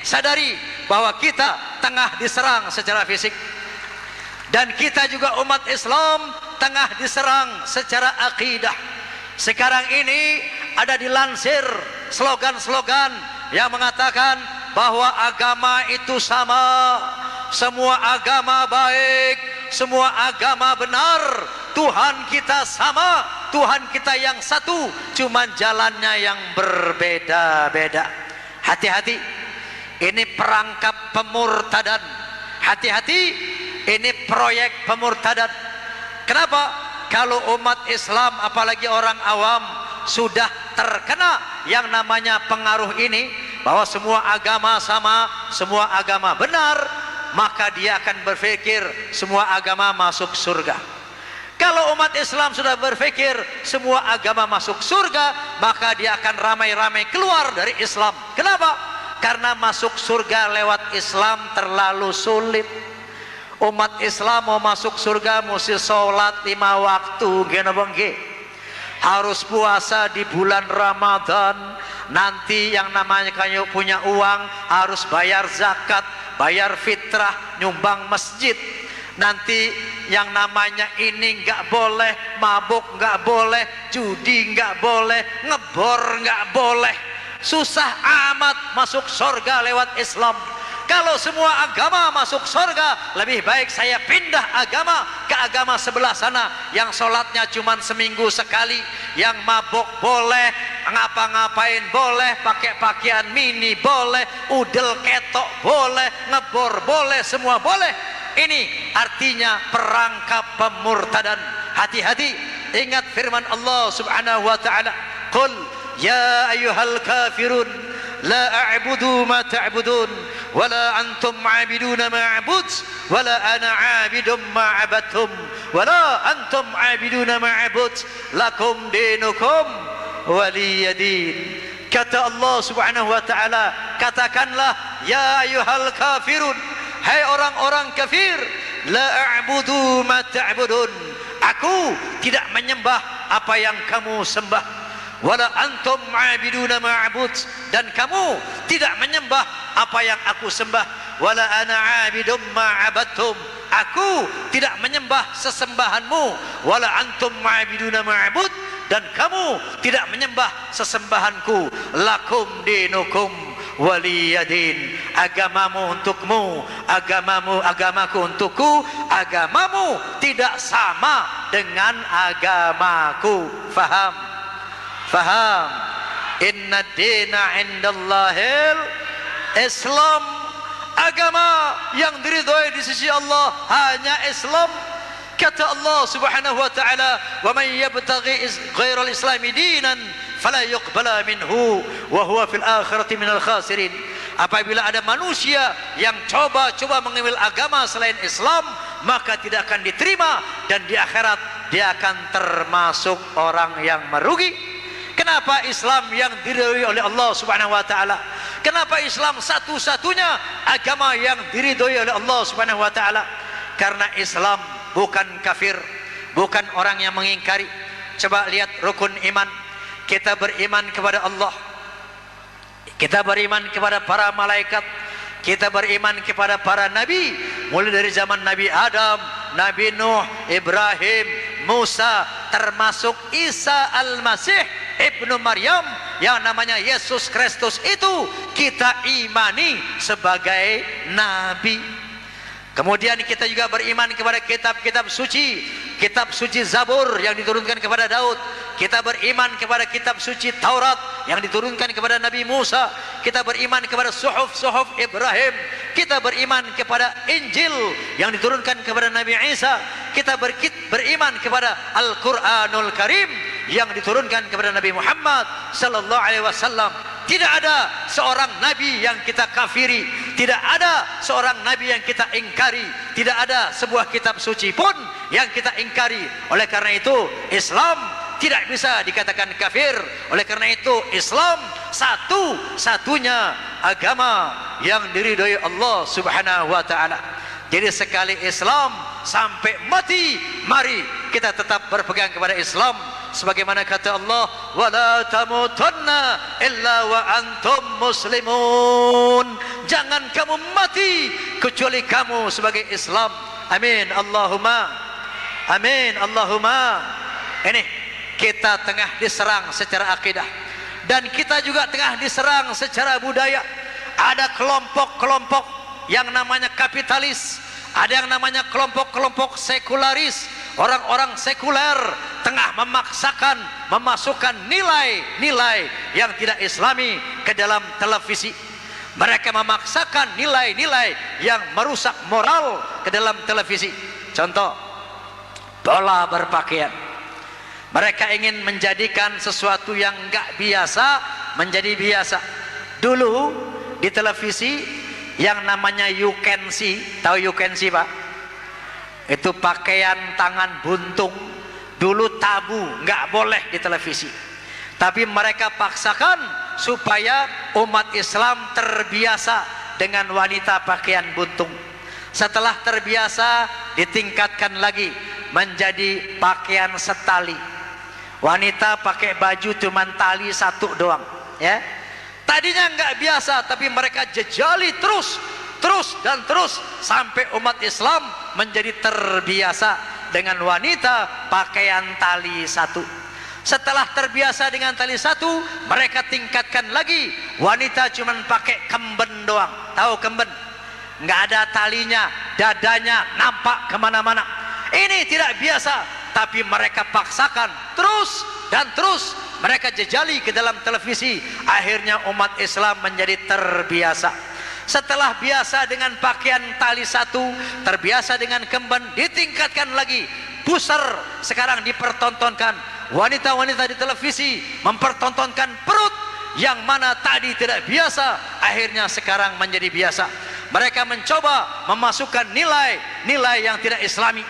sadari bahwa kita tengah diserang secara fisik, dan kita juga umat Islam tengah diserang secara akidah. Sekarang ini ada dilansir slogan-slogan yang mengatakan bahwa agama itu sama, semua agama baik, semua agama benar, Tuhan kita sama, Tuhan kita yang satu, cuman jalannya yang berbeda-beda. Hati-hati, ini perangkap pemurtadan. Hati-hati, ini proyek pemurtadan. Kenapa? Kalau umat Islam, apalagi orang awam, sudah terkena yang namanya pengaruh ini, bahwa semua agama sama, semua agama benar, maka dia akan berpikir semua agama masuk surga. Kalau umat Islam sudah berpikir semua agama masuk surga, maka dia akan ramai-ramai keluar dari Islam. Kenapa? Karena masuk surga lewat Islam terlalu sulit. Umat Islam mau masuk surga mesti sholat 5 waktu, harus puasa di bulan Ramadan. Nanti yang namanya kamu punya uang harus bayar zakat, bayar fitrah, nyumbang masjid. Nanti yang namanya ini nggak boleh, mabuk nggak boleh, judi nggak boleh, ngebor nggak boleh. Susah amat masuk surga lewat Islam. Kalau semua agama masuk surga, lebih baik saya pindah agama ke agama sebelah sana, yang sholatnya cuma seminggu sekali, yang mabuk boleh, ngapa-ngapain boleh, pakai pakaian mini boleh, udel ketok boleh, ngebor boleh, semua boleh. Ini artinya perangkap pemurtadan. Hati-hati, ingat firman Allah subhanahu wa ta'ala, qul ya ayyuhal kafirun la a'budu ma ta'budun wala antum 'abiduna ma a'bud wala ana 'abidum ma 'abadtum wala antum 'abiduna ma a'bud lakum dinukum waliyadin. Kata Allah subhanahu wa ta'ala, katakanlah ya ayyuhal kafirun, hai orang-orang kafir, la a'budu ma ta'budun, aku tidak menyembah apa yang kamu sembah, wala antum 'abiduna ma a'bud, dan kamu tidak menyembah apa yang aku sembah, wala ana 'abidum ma 'abadtum, aku tidak menyembah sesembahanmu, wala antum 'abiduna ma a'bud, dan kamu tidak menyembah sesembahanku, lakum dinukum waliyadin, agamamu untukmu, agamaku untukku, agamamu tidak sama dengan agamaku. Faham? Faham? Inna dina indallahil Islam, agama yang diridhoi di sisi Allah hanya Islam. Kata Allah subhanahu wa ta'ala, wa man yabtaghi ghairal islami dinan fala yuqbala minhu wa huwa fil akhirati minal khasirin. Apabila ada manusia yang coba-coba mengambil agama selain Islam, maka tidak akan diterima, dan di akhirat dia akan termasuk orang yang merugi. Kenapa Islam yang diridhoi oleh Allah subhanahu wa ta'ala? Kenapa Islam satu-satunya agama yang diridhoi oleh Allah subhanahu wa ta'ala? Karena Islam bukan kafir, bukan orang yang mengingkari. Coba lihat rukun iman. Kita beriman kepada Allah, kita beriman kepada para malaikat, kita beriman kepada para nabi, mulai dari zaman Nabi Adam, Nabi Nuh, Ibrahim, Musa, termasuk Isa Al-Masih Ibnu Maryam yang namanya Yesus Kristus, itu kita imani sebagai nabi. Kemudian kita juga beriman kepada kitab-kitab suci, kitab suci Zabur yang diturunkan kepada Daud. Kita beriman kepada kitab suci Taurat yang diturunkan kepada Nabi Musa. Kita beriman kepada suhuf Ibrahim. Kita beriman kepada Injil yang diturunkan kepada Nabi Isa. Kita beriman kepada Al-Quranul Karim yang diturunkan kepada Nabi Muhammad sallallahu alaihi wasallam. Tidak ada seorang nabi yang kita kafiri, tidak ada seorang nabi yang kita ingkari, tidak ada sebuah kitab suci pun yang kita ingkari. Oleh karena itu Islam tidak bisa dikatakan kafir. Oleh karena itu Islam satu-satunya agama yang diridhoi Allah subhanahu wa ta'ala. Jadi sekali Islam sampai mati, mari kita tetap berpegang kepada Islam. Sebagaimana kata Allah, wala tamutunna illa wa antum muslimun, jangan jangan kamu mati kecuali kamu sebagai Islam. Amin Allahumma amin Allahumma. Ini kita tengah diserang secara akidah, dan kita juga tengah diserang secara budaya. Ada kelompok-kelompok yang namanya kapitalis, ada yang namanya kelompok-kelompok sekularis. Orang-orang sekuler tengah memaksakan memasukkan nilai-nilai yang tidak islami ke dalam televisi. Mereka memaksakan nilai-nilai yang merusak moral ke dalam televisi. Contoh, pola berpakaian. Mereka ingin menjadikan sesuatu yang enggak biasa menjadi biasa. Dulu di televisi yang namanya you can see, tahu you can see Pak? Itu pakaian tangan buntung. Dulu tabu, enggak boleh di televisi. Tapi mereka paksakan supaya umat Islam terbiasa dengan wanita pakaian buntung. Setelah terbiasa, ditingkatkan lagi menjadi pakaian setali. Wanita pakai baju cuma tali satu doang, ya. Tadinya enggak biasa, tapi mereka jejali terus sampai umat Islam menjadi terbiasa dengan wanita pakaian tali satu. Setelah terbiasa dengan tali satu, mereka tingkatkan lagi, wanita cuma pakai kemben doang. Tahu kemben? Nggak ada talinya, dadanya nampak kemana-mana. Ini tidak biasa, tapi mereka paksakan terus dan terus. Mereka jejali ke dalam televisi. Akhirnya umat Islam menjadi terbiasa. Setelah biasa dengan pakaian tali satu, terbiasa dengan kemben, ditingkatkan lagi. Pusar sekarang dipertontonkan. Wanita-wanita di televisi mempertontonkan perut yang mana tadi tidak biasa, akhirnya sekarang menjadi biasa. Mereka mencoba memasukkan nilai-nilai yang tidak islami.